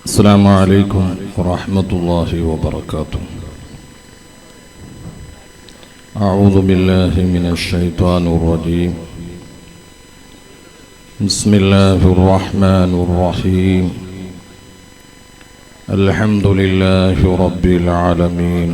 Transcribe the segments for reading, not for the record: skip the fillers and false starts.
السلام عليكم ورحمة الله وبركاته. أعوذ بالله من الشيطان الرجيم. بسم الله الرحمن الرحيم. الحمد لله رب العالمين،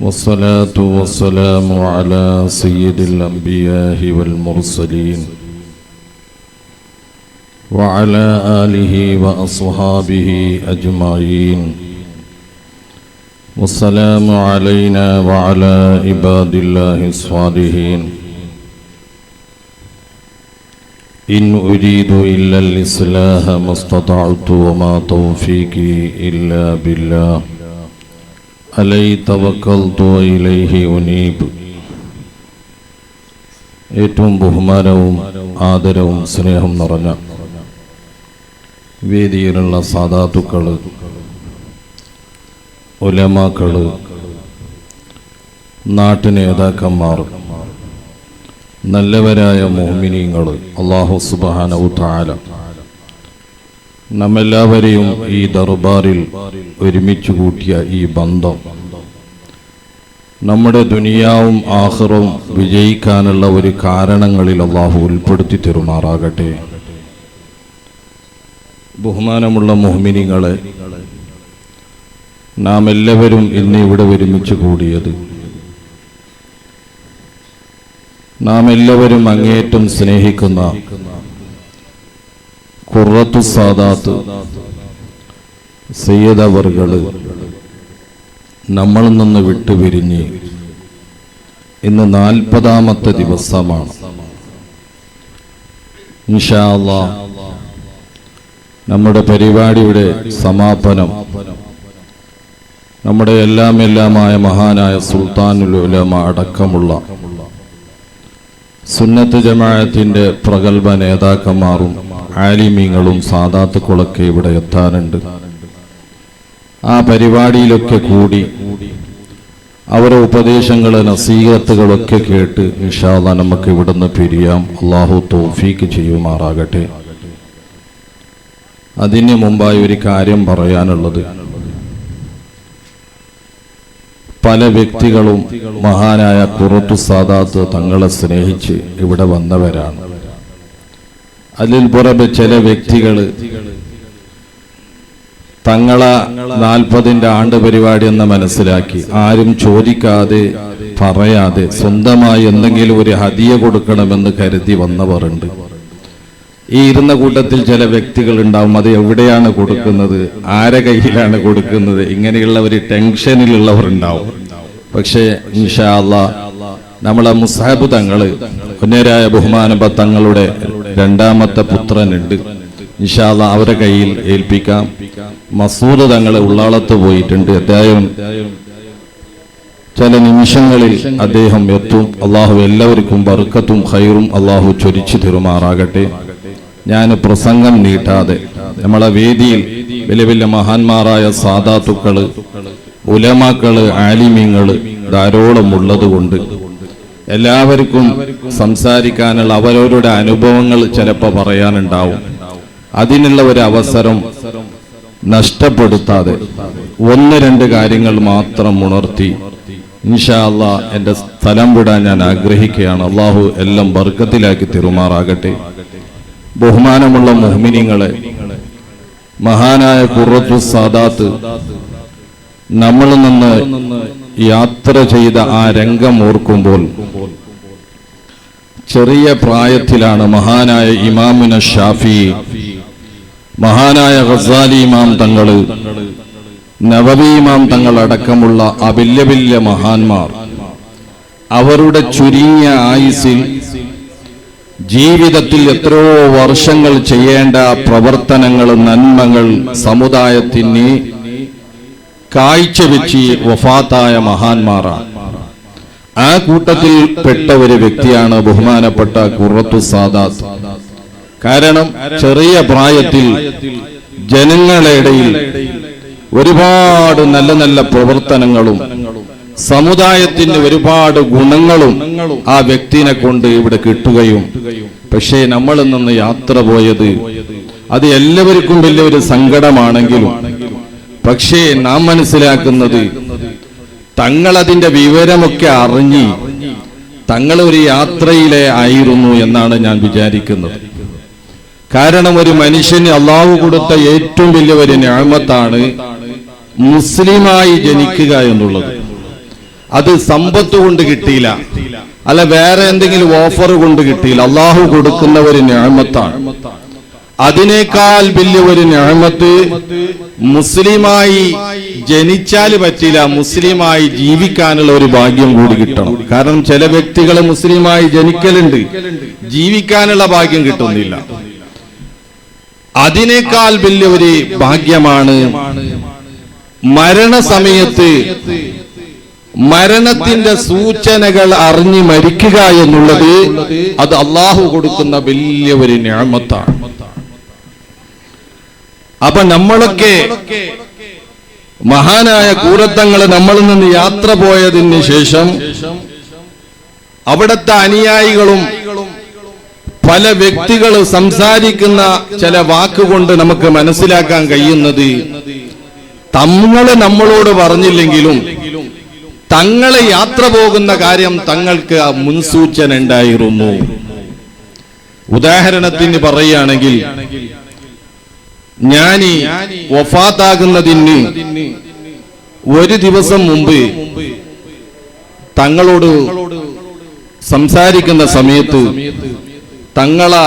والصلاة والسلام على سيد الأنبياء والمرسلين وعلى آله وأصحابه أجمعين، والسلام علينا وعلى عباد الله الصالحين. إن أريد إلا الإصلاح ما استطعت وما توفيقي إلا بالله عليه توكلت وإليه أنيب. ഏറ്റവും ബഹുമാനവും ആദരവും സ്നേഹം നിറഞ്ഞ വേദിയിലുള്ള സാദാത്തുക്കൾ, ഉലമാക്കൾ, നാട്ടു നേതാക്കന്മാർ, നല്ലവരായ മുഅ്മിനീങ്ങൾ, അല്ലാഹു സുബ്ഹാനഹു തആല നമ്മെല്ലാവരെയും ഈ ദർബാറിൽ ഒരുമിച്ച് കൂട്ടിയ ഈ ബന്ധം നമ്മുടെ ദുനിയാവും ആഖിറവും വിജയിക്കാനുള്ള ഒരു കാരണങ്ങളിൽ അല്ലാഹു ഉൾപ്പെടുത്തി തരുമാറാകട്ടെ. ബഹുമാനമുള്ള മുഅ്മിനീങ്ങളെ, നാം എല്ലാവരും ഇന്ന് ഇവിടെ ഒരുമിച്ച് കൂടിയത് നാം എല്ലാവരും അങ്ങേയറ്റം സ്നേഹിക്കുന്ന ഖുർറത്തു സാദാത്ത് സയ്യിദ് അവർകൾ നമ്മളിൽ നിന്ന് വിട്ടുപിരിഞ്ഞ് ഇന്ന് 40ാമത്തെ ദിവസമാണ്. ഇൻഷാ അല്ലാഹ് നമ്മുടെ പരിപാടിയുടെ സമാപനം നമ്മുടെ എല്ലാമായ മഹാനായ സുൽത്താനുൽ ഉലമ അടക്കമുള്ള സുന്നത്ത് ജമാഅത്തിന്റെ പ്രഗൽഭ നേതാക്കന്മാരും ആലിമീങ്ങളും സാദാത്തുക്കളൊക്കെ ഇവിടെ എത്താനുണ്ട്. ആ പരിപാടിയിലൊക്കെ കൂടി അവരുടെ ഉപദേശങ്ങൾ, നസീഹത്തുകളൊക്കെ കേട്ട് ഇൻഷാ അല്ലാഹ് നമുക്ക് ഇവിടുന്ന് പിരിയാം. അല്ലാഹു തൗഫീഖ് ചെയ്യുമാറാകട്ടെ. അതിന് മുമ്പായി ഒരു കാര്യം പറയാനുള്ളത്, പല വ്യക്തികളും മഹാനായ ഖുർറത്തു സാദാത്ത് തങ്ങളെ സ്നേഹിച്ച് ഇവിടെ വന്നവരാണ്. അതിൽ പുറമെ ചില വ്യക്തികൾ തങ്ങളെ 40ന്റെ ആണ്ട് പരിപാടി എന്ന് മനസ്സിലാക്കി ആരും ചോദിക്കാതെ പറയാതെ സ്വന്തമായി എന്തെങ്കിലും ഒരു ഹദിയ കൊടുക്കണമെന്ന് കരുതി വന്നവരുണ്ട്. ഈ ഇരുന്ന കൂട്ടത്തിൽ ചില വ്യക്തികൾ ഉണ്ടാവും, അത് എവിടെയാണ് കൊടുക്കുന്നത്, ആരെ കയ്യിലാണ് കൊടുക്കുന്നത്, ഇങ്ങനെയുള്ള ഒരു ടെൻഷനിലുള്ളവർ ഉണ്ടാവും. പക്ഷേ ഇൻഷാ അല്ലാഹ് നമ്മളെ മുസ്ഹബ് തങ്ങള് പുണ്യരായ ബഹുമാനപ്പെട്ട തങ്ങളുടെ 2ാമത്തെ പുത്രനുണ്ട്. ഇൻഷാ അല്ലാഹ് അവരെ കയ്യിൽ ഏൽപ്പിക്കാം. മസൂദ് തങ്ങളെ ഉള്ളാളത്ത് പോയിട്ടുണ്ട്. അദ്ദേഹം ചില നിമിഷങ്ങളിൽ അദ്ദേഹം എത്തും. അള്ളാഹു എല്ലാവർക്കും ബർക്കത്തും ഖൈറും അള്ളാഹു ചൊരിച്ചു തരുമാറാകട്ടെ. ഞാൻ പ്രസംഗം നീട്ടാതെ നമ്മളെ വേദിയിൽ വലിയ വലിയ മഹാന്മാരായ സാദാത്തുക്കള്, ഉലമാക്കള്, ആലിമീങ്ങള് ധാരാളം ഉള്ളത് കൊണ്ട് എല്ലാവർക്കും സംസാരിക്കാനുള്ള അവരവരുടെ അനുഭവങ്ങൾ ചിലപ്പോൾ പറയാനുണ്ടാവും. അതിനുള്ള ഒരു അവസരം നഷ്ടപ്പെടുത്താതെ 1-2 കാര്യങ്ങൾ മാത്രം ഉണർത്തി ഇൻഷാ അല്ലാഹ് എൻ്റെ സ്ഥലം വിടാൻ ഞാൻ ആഗ്രഹിക്കുകയാണ്. അള്ളാഹു എല്ലാം ബർക്കത്തിലാക്കി തെരുമാറാകട്ടെ. ബഹുമാനമുള്ള മുഅ്മിനീങ്ങളെ, മഹാനായ ഖുർറത്തു സാദാത്ത് നമ്മളിൽ നിന്ന് യാത്ര ചെയ്ത ആ രംഗം ഓർക്കുമ്പോൾ ചെറിയ പ്രായത്തിലാണ് മഹാനായ ഇമാമുന ഷാഫിഈ, മഹാനായ ഗസാലി ഇമാം തങ്ങള്, നവവി ഇമാം തങ്ങൾ അടക്കമുള്ള ആ വലിയ വലിയ മഹാന്മാർ അവരുടെ ചുരുങ്ങിയ ആയുസ്സിൽ ജീവിതത്തിൽ എത്രയോ വർഷങ്ങൾ ചെയ്യേണ്ട പ്രവർത്തനങ്ങൾ, നന്മകൾ സമുദായത്തിന് കാഴ്ചവെച്ച് വഫാത്തായ മഹാന്മാരാണ്. ആ കൂട്ടത്തിൽ പെട്ട ഒരു വ്യക്തിയാണ് ബഹുമാനപ്പെട്ട ഖുർറത്തു സാദാത്ത്. കാരണം ചെറിയ പ്രായത്തിൽ ജനങ്ങളുടെ ഇടയിൽ ഒരുപാട് നല്ല നല്ല പ്രവർത്തനങ്ങളും സമുദായത്തിന് ഒരുപാട് ഗുണങ്ങളും ആ വ്യക്തിനെ കൊണ്ട് ഇവിടെ കിട്ടുകയും പക്ഷേ നമ്മളിൽ നിന്ന് യാത്ര പോയത് അത് എല്ലാവർക്കും വലിയൊരു സങ്കടമാണെങ്കിലും പക്ഷേ നാം മനസ്സിലാക്കുന്നത് തങ്ങൾ അതിന്റെ വിവരമൊക്കെ അറിഞ്ഞ് തങ്ങൾ ഒരു യാത്രയിലെ ആയിരുന്നു എന്നാണ് ഞാൻ വിചാരിക്കുന്നത്. കാരണം ഒരു മനുഷ്യന് അള്ളാഹു കൊടുത്ത ഏറ്റവും വലിയ ഒരു നിഅമത്താണ് മുസ്ലിമായി ജനിക്കുക എന്നുള്ളത്. അത് സമ്പത്ത് കൊണ്ട് കിട്ടിയില്ല, അല്ല വേറെ എന്തെങ്കിലും ഓഫർ കൊണ്ട് കിട്ടിയില്ല, അള്ളാഹു കൊടുക്കുന്ന ഒരു നിഅമത്താണ്. അതിനേക്കാൾ വലിയ ഒരു നിഅമത്ത് മുസ്ലിമായി ജനിച്ചാൽ പറ്റില്ല, മുസ്ലിമായി ജീവിക്കാനുള്ള ഒരു ഭാഗ്യം കൂടി കിട്ടണം. കാരണം ചില വ്യക്തികൾ മുസ്ലിമായി ജനിക്കലുണ്ട്, ജീവിക്കാനുള്ള ഭാഗ്യം കിട്ടുന്നില്ല. അതിനേക്കാൾ വലിയ ഒരു ഭാഗ്യമാണ് മരണസമയത്ത് മരണത്തിന്റെ സൂചനകൾ അറിഞ്ഞ് മരിക്കുക എന്നുള്ളത്. അത് അള്ളാഹു കൊടുക്കുന്ന വലിയ ഒരു നിഅമത്താണ്. അപ്പൊ നമ്മളൊക്കെ മഹാനായ കൂറത്തങ്ങള് നമ്മളിൽ നിന്ന് യാത്ര പോയതിന് ശേഷം അവിടുത്തെ അനുയായികളും പല വ്യക്തികൾ സംസാരിക്കുന്ന ചില വാക്കുകൊണ്ട് നമുക്ക് മനസ്സിലാക്കാൻ കഴിയുന്നത്, തങ്ങള് നമ്മളോട് പറഞ്ഞില്ലെങ്കിലും തങ്ങളെ യാത്ര പോകുന്ന കാര്യം തങ്ങൾക്ക് മുൻസൂചന ഉണ്ടായിരുന്നു. ഉദാഹരണത്തിന് പറയുകയാണെങ്കിൽ, ഞാൻ വഫാത്താകുന്നതിന് ഒരു ദിവസം മുമ്പ് തങ്ങളോട് സംസാരിക്കുന്ന സമയത്ത് തങ്ങളെ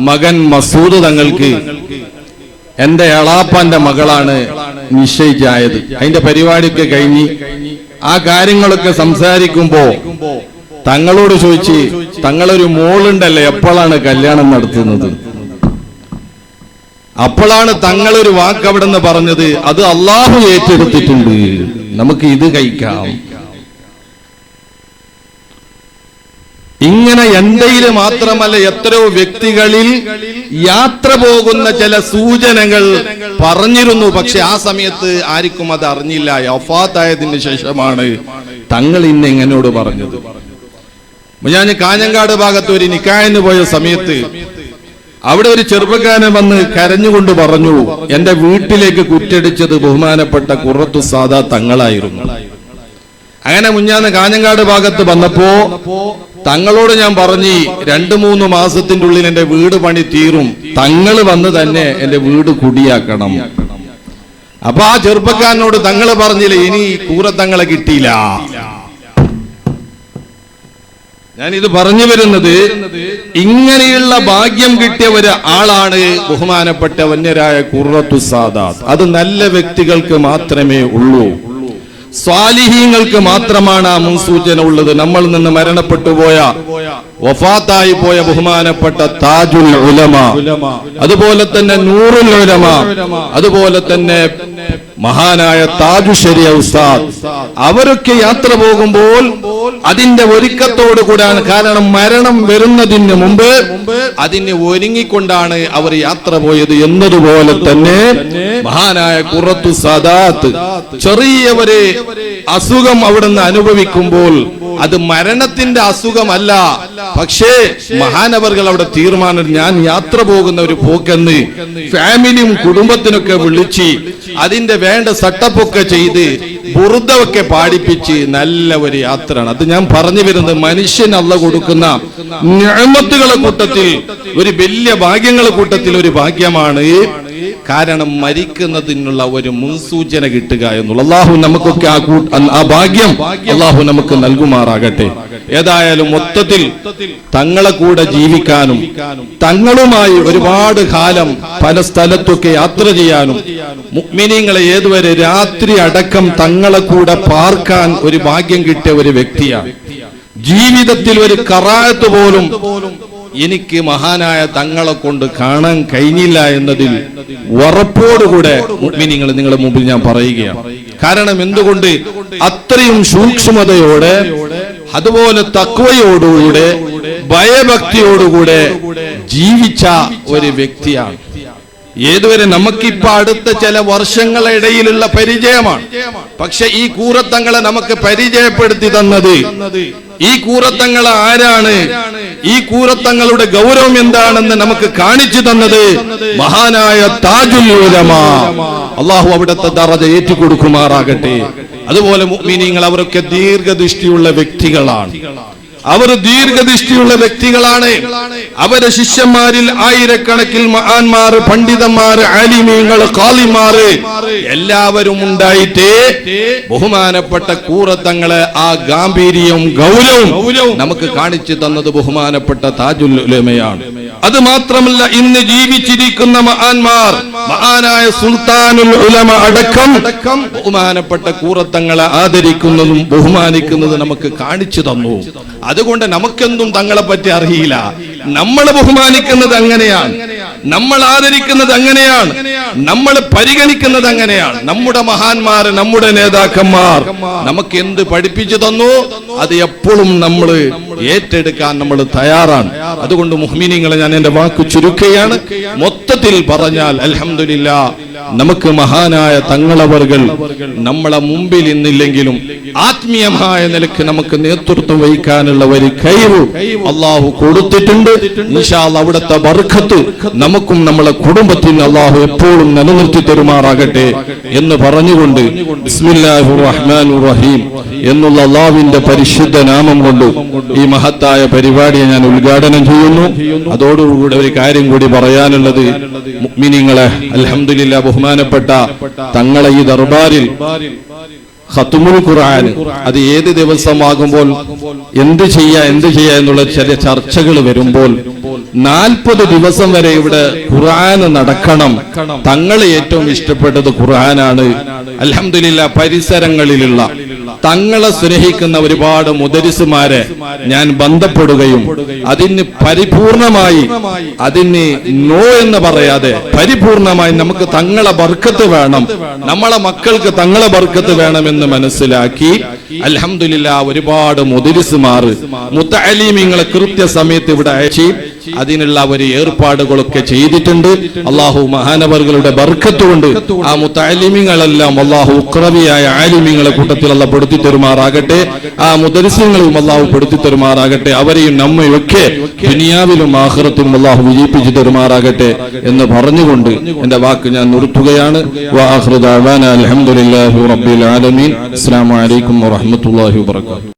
മകൻ മസൂദ് തങ്ങൾക്ക് എന്റെ എളാപ്പാന്റെ മകളാണ് നിശ്ചയിച്ചായത്. അതിന്റെ പരിപാടിയൊക്കെ കഴിഞ്ഞ് ആ കാര്യങ്ങളൊക്കെ സംസാരിക്കുമ്പോ തങ്ങളോട് ചോദിച്ച്, തങ്ങളൊരു മോളുണ്ടല്ലേ, എപ്പോഴാണ് കല്യാണം നടത്തുന്നത്? അപ്പോഴാണ് തങ്ങളൊരു വാക്ക് അവിടെ നിന്ന് പറഞ്ഞത്, അത് അള്ളാഹു ഏറ്റെടുത്തിട്ടുണ്ട്, നമുക്ക് ഇത് കഴിക്കാം. ഇങ്ങനെ എന്റെയില് മാത്രമല്ല എത്രയോ വ്യക്തികളിൽ യാത്ര പോകുന്ന ചില സൂചനകൾ പറഞ്ഞിരുന്നു. പക്ഷെ ആ സമയത്ത് ആർക്കും അത് അറിഞ്ഞില്ല. വഫാത്തായതിന് ശേഷമാണ് തങ്ങൾ ഇന്ന് എന്നോട് പറഞ്ഞത്. ഞാൻ കാഞ്ഞങ്ങാട് ഭാഗത്ത് ഒരു നിക്കാഹിന് പോയ സമയത്ത് അവിടെ ഒരു ചെറുപ്പക്കാരൻ വന്ന് കരഞ്ഞുകൊണ്ട് പറഞ്ഞു, എന്റെ വീട്ടിലേക്ക് കുറ്റടിച്ചത് ബഹുമാനപ്പെട്ട ഖുറത്തു സാദാ തങ്ങളായിരുന്നു. അങ്ങനെ മുഞ്ഞാന്ന് കാഞ്ഞങ്ങാട് ഭാഗത്ത് വന്നപ്പോ തങ്ങളോട് ഞാൻ പറഞ്ഞു, 2-3 മാസത്തിന്റെ ഉള്ളിൽ എന്റെ വീട് പണി തീരും, തങ്ങൾ വന്ന് തന്നെ എന്റെ വീട് കുടിയാക്കണം. അപ്പൊ ആ ചെറുപ്പക്കാരനോട് തങ്ങൾ പറഞ്ഞില്ല, ഇനി കൂറത്തങ്ങളെ കിട്ടിയില്ല. ഞാൻ ഇത് പറഞ്ഞു വരുന്നത്, ഇങ്ങനെയുള്ള ഭാഗ്യം കിട്ടിയ ഒരു ആളാണ് ബഹുമാനപ്പെട്ട വന്യരായ ഖുറത്തു സാദാത്ത്. അത് നല്ല വ്യക്തികൾക്ക് മാത്രമേ ഉള്ളൂ, സ്വാലിഹീങ്ങൾക്ക് മാത്രമാണ് ആ മുൻസൂചന ഉള്ളത്. നമ്മളിൽ നിന്ന് മരണപ്പെട്ടു പോയ, വഫാത്തായി പോയ ബഹുമാനപ്പെട്ട താജുൽ ഉലമ, അതുപോലെ തന്നെ നൂറുൽ ഉലമ, അതുപോലെ തന്നെ മഹാനായ താജു ശരിയ ഉസ്താദ്, അവരൊക്കെ യാത്ര പോകുമ്പോൾ അതിന്റെ ഒരുക്കത്തോടു കൂടാണ്. കാരണം മരണം വരുന്നതിന് മുമ്പ് അതിന് ഒരുങ്ങിക്കൊണ്ടാണ് അവർ യാത്ര പോയത്. എന്നതുപോലെ തന്നെ മഹാനായ ഖുറത്തു സാദാത്ത് ചെറിയ ഒരു അസുഖം അവിടുന്ന് അനുഭവിക്കുമ്പോൾ അത് മരണത്തിന്റെ അസുഖമല്ല, പക്ഷേ മഹാനവർകൾ അവിടെ തീരുമാനം, ഞാൻ യാത്ര പോകുന്ന ഒരു പോക്കെന്ന് ഫാമിലിയും കുടുംബത്തിനൊക്കെ വിളിച്ച് അതിന്റെ വേണ്ട സെറ്റപ്പൊക്കെ ചെയ്ത് ബുറുദൊക്കെ പാടിപ്പിച്ച് നല്ല ഒരു യാത്രയാണ്. അത് ഞാൻ പറഞ്ഞു വരുന്നത്, മനുഷ്യൻ അല്ലാഹു കൊടുക്കുന്ന നിഅമത്തുകളെ കൂട്ടത്തിൽ ഒരു വലിയ ഭാഗ്യങ്ങളെ കൂട്ടത്തിൽ ഒരു ഭാഗ്യമാണ്. കാരണം മരിക്കുന്നതിനുള്ള ഒരു മുൻസൂചന കിട്ടുക എന്നുള്ള. അല്ലാഹു നമുക്കൊക്കെ ആ ഭാഗ്യം അല്ലാഹു നമുക്ക് നൽകുമാറാകട്ടെ. ഏതായാലും മൊത്തത്തിൽ തങ്ങളെ കൂടെ ജീവിക്കാനും തങ്ങളുമായി ഒരുപാട് കാലം പല സ്ഥലത്തൊക്കെ യാത്ര ചെയ്യാനും മുഅ്മിനീങ്ങളെ ഏതുവരെ രാത്രി അടക്കം തങ്ങളെ കൂടെ പാർക്കാൻ ഒരു ഭാഗ്യം കിട്ടിയ ഒരു വ്യക്തിയാണ്. ജീവിതത്തിൽ ഒരു ഖറാഅത്ത് പോലും എനിക്ക് മഹാനായ തങ്ങളെ കൊണ്ട് കാണാൻ കഴിഞ്ഞില്ല എന്നതിൽ ഉറപ്പോടുകൂടെ മുഅ്മിനീങ്ങൾ നിങ്ങളുടെ മുമ്പിൽ ഞാൻ പറയുകയാണ്. കാരണം എന്തുകൊണ്ട്? അത്രയും സൂക്ഷ്മതയോടെ, അതുപോലെ തഖ്വയോടുകൂടെ, ഭയഭക്തിയോടുകൂടെ ജീവിച്ച ഒരു വ്യക്തിയാണ്. ഏതുവരെ നമുക്കിപ്പോ അടുത്ത ചില വർഷങ്ങളിടയിലുള്ള പരിചയമാണ്. പക്ഷെ ഈ കൂറത്തങ്ങളെ നമുക്ക് പരിചയപ്പെടുത്തി തന്നത് ഈ കൂറത്തങ്ങൾ ആരാണ്, ഈ കൂറത്തങ്ങളുടെ ഗൗരവം എന്താണെന്ന് നമുക്ക് കാണിച്ചു തന്നത് മഹാനായ താജുൽ ഉലമാ. അള്ളാഹു അവിടുത്തെ ദറജ ഏറ്റുകൊടുക്കുമാറാകട്ടെ. അതുപോലെ മുഅ്മിനീങ്ങൾ അവരൊക്കെ ദീർഘദൃഷ്ടിയുള്ള വ്യക്തികളാണ്. അവർ ദീർഘദൃഷ്ടിയുള്ള വ്യക്തികളാണ്. അവരുടെ ശിഷ്യന്മാരിൽ ആയിരക്കണക്കിൽ മഹാന്മാർ, പണ്ഡിതന്മാർ, ആലിമീങ്ങൾ, ഖാലിമാർ എല്ലാവരും ഉണ്ടായിട്ട് ബഹുമാനപ്പെട്ട കൂറത്തങ്ങളെ ആ ഗാംഭീര്യവും ഗൗരവവും നമുക്ക് കാണിച്ചു തന്നത് ബഹുമാനപ്പെട്ട താജുൽ ഉലമയാണ്. അത് മാത്രമല്ല, ഇന്ന് ജീവിച്ചിരിക്കുന്ന മഹാന്മാർ, മഹാനായ സുൽത്താനുൽ ഉലമ അടക്കം ബഹുമാനപ്പെട്ട കൂറത്തങ്ങളെ ആദരിക്കുന്നതും ബഹുമാനിക്കുന്നതും നമുക്ക് കാണിച്ചു തന്നു. അതുകൊണ്ട് നമുക്കെന്തും തങ്ങളെ പറ്റി അറിയില്ല. നമ്മൾ ബഹുമാനിക്കുന്നത് അങ്ങനെയാണ്, നമ്മൾ ആദരിക്കുന്നത് അങ്ങനെയാണ്, നമ്മൾ പരിഗണിക്കുന്നത് അങ്ങനെയാണ്. നമ്മുടെ മഹാന്മാര്, നമ്മുടെ നേതാക്കന്മാർ നമുക്ക് എന്ത് പഠിപ്പിച്ചു തന്നു അത് എപ്പോഴും നമ്മൾ ഏറ്റെടുക്കാൻ നമ്മൾ തയ്യാറാണ്. അതുകൊണ്ട് മുഅ്മിനീങ്ങളെ, ഞാൻ എന്റെ വാക്ക് ചുരുക്കുകയാണ്. മൊത്തത്തിൽ പറഞ്ഞാൽ അൽഹംദുലില്ലാഹ്, നമുക്ക് മഹാനായ തങ്ങളവர்கள் നമ്മളെ മുമ്പിൽ ഇന്നില്ലെങ്കിലും ആത്മീയമായ നിലയ്ക്ക് നമുക്ക് നേതൃത്വം വഹിക്കാനുള്ള ഒരു കഴിവ് അള്ളാഹു കൊടുത്തിട്ടുണ്ട്. ഇൻഷാ അല്ലാഹ് അവിടുത്തെ ബർക്കത്ത് നമുക്കും നമ്മളെ കുടുംബത്തിന് അള്ളാഹു എപ്പോഴും നിലനിർത്തി തരുമാറാകട്ടെ എന്ന് പറഞ്ഞുകൊണ്ട് ബിസ്മില്ലാഹിർ റഹ്മാനിർ റഹീം എന്നുള്ള അള്ളാഹുവിന്റെ പരിശുദ്ധ നാമം കൊണ്ട് ഈ മഹത്തായ പരിപാടിയെ ഞാൻ ഉദ്ഘാടനം ചെയ്യുന്നു. അതോടുകൂടി ഒരു കാര്യം കൂടി പറയാനുള്ളത്, മുഅ്മിനീങ്ങളെ, അൽഹംദുലില്ലാഹ്, ബഹുമാനപ്പെട്ട തങ്ങളെ ഈ ദർബാറിൽ ഖത്മുൽ ഖുർആൻ അത് ഏത് ദിവസമാകുമ്പോൾ എന്ത് ചെയ്യാ എന്നുള്ള ചില ചർച്ചകൾ വരുമ്പോൾ 40 ദിവസം വരെ ഇവിടെ ഖുർആൻ നടക്കണം. തങ്ങൾ ഏറ്റവും ഇഷ്ടപ്പെട്ടത് ഖുർആനാണ്. അൽഹംദുലില്ലാഹ്, പരിസരങ്ങളിലുള്ള തങ്ങളെ സ്നേഹിക്കുന്ന ഒരുപാട് മുദരിസുമാരെ ഞാൻ ബന്ധപ്പെടുകയും അതിന് പരിപൂർണമായി, അതിന് നോ എന്ന് പറയാതെ പരിപൂർണമായി നമുക്ക് തങ്ങളെ ബർക്കത്ത് വേണം, നമ്മളെ മക്കൾക്ക് തങ്ങളെ ബർക്കത്ത് വേണമെന്ന് മനസ്സിലാക്കി അൽഹംദുലില്ലാഹ് ഒരുപാട് മുദരിസുമാർ, മുത്തഅലിമീങ്ങളെ കൃത്യസമയത്ത് ഇവിടെ അയച്ച് അതിനുള്ള ഒരു ഏർപ്പാടുകളൊക്കെ ചെയ്തിട്ടുണ്ട്. അള്ളാഹു മഹാനവറുകളുടെ ബർക്കത്ത് കൊണ്ട് ആ മുത്തഅലിമീങ്ങളെല്ലാം അള്ളാഹു ഉഖ്റവിയായ ആലിമീങ്ങളെ കൂട്ടത്തിൽ അള്ളാഹു പെടുത്തി തരുമാറാകട്ടെ. ആ മുദരിസുകളെയും അള്ളാഹു പെടുത്തി തരുമാറാകട്ടെ. അവരെയും നമ്മയൊക്കെ ദുനിയാവിലും ആഖിറത്തിലും അള്ളാഹു വിജയിപ്പിച്ചു തരുമാറാകട്ടെ എന്ന് പറഞ്ഞുകൊണ്ട് എന്റെ വാക്ക് ഞാൻ നിർത്തുകയാണ്. വആഖിറു ദഅവാനാ അൽഹംദുലില്ലാഹി റബ്ബിൽ ആലമീൻ. അസ്സലാമു അലൈക്കും വറഹ്മത്തുള്ളാഹി വബറകാതുഹു.